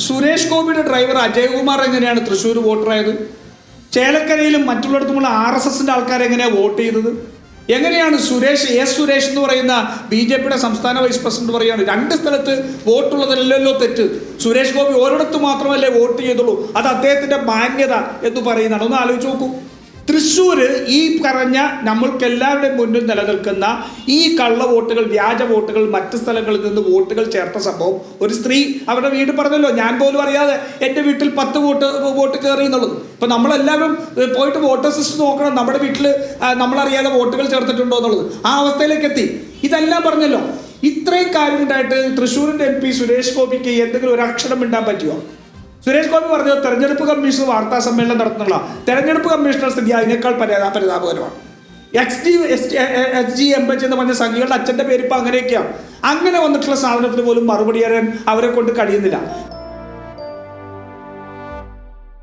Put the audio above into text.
സുരേഷ് ഗോപിയുടെ ഡ്രൈവർ അജയകുമാർ എങ്ങനെയാണ് തൃശ്ശൂർ വോട്ടറായത്? ചേലക്കരയിലും മറ്റുള്ളിടത്തുമുള്ള RSSന്റെ ആൾക്കാർ എങ്ങനെയാണ് വോട്ട് ചെയ്തത്? എങ്ങനെയാണ് സുരേഷ് എന്ന് പറയുന്ന BJPയുടെ സംസ്ഥാന വൈസ് പ്രസിഡന്റ് പറയുകയാണ് 2 സ്ഥലത്ത് വോട്ടുള്ളതല്ലല്ലോ തെറ്റ്, സുരേഷ് ഗോപി ഒരിടത്ത് മാത്രമല്ലേ വോട്ട് ചെയ്തുള്ളൂ, അത് അദ്ദേഹത്തിന്റെ മാന്യത എന്ന് പറയുന്നതാണ്. ഒന്ന് ആലോചിച്ച് നോക്കൂ. തൃശ്ശൂർ ഈ പറഞ്ഞ നമ്മൾക്ക് എല്ലാവരുടെയും മുന്നിൽ നിലനിൽക്കുന്ന ഈ കള്ള വോട്ടുകൾ, വ്യാജ വോട്ടുകൾ, മറ്റ് സ്ഥലങ്ങളിൽ നിന്ന് വോട്ടുകൾ ചേർത്ത സംഭവം, ഒരു സ്ത്രീ അവരുടെ വീട് പറഞ്ഞല്ലോ, ഞാൻ പോലും അറിയാതെ എൻ്റെ വീട്ടിൽ 10 വോട്ട് കയറി എന്നുള്ളത്. ഇപ്പം നമ്മളെല്ലാവരും പോയിട്ട് വോട്ടേഴ്സ് ലിസ്റ്റ് നോക്കണം, നമ്മുടെ വീട്ടിൽ നമ്മളറിയാതെ വോട്ടുകൾ ചേർത്തിട്ടുണ്ടോ എന്നുള്ളത്. ആ അവസ്ഥയിലേക്ക് എത്തി. ഇതെല്ലാം പറഞ്ഞല്ലോ. ഇത്രയും കാര്യം ഉണ്ടായിട്ട് തൃശ്ശൂരിൻ്റെ MP സുരേഷ് ഗോപിക്ക് എന്തെങ്കിലും ഒരു അക്ഷരം മിണ്ടാൻ പറ്റുമോ? സുരേഷ് ഗോപി പറഞ്ഞത് തെരഞ്ഞെടുപ്പ് കമ്മീഷൻ വാർത്താ സമ്മേളനം നടത്തുന്നുള്ള തെരഞ്ഞെടുപ്പ് കമ്മീഷണർ സ്ഥിതി അതിനേക്കാൾ പരിതാപകരമാണ്. HG MH എന്ന് പറഞ്ഞ സംഘികളുടെ അച്ഛൻ്റെ പേര് ഇപ്പം അങ്ങനെയൊക്കെയാണ്. അങ്ങനെ വന്നിട്ടുള്ള സാധനത്തിന് പോലും മറുപടി അറിയാൻ അവരെ കൊണ്ട് കഴിയുന്നില്ല.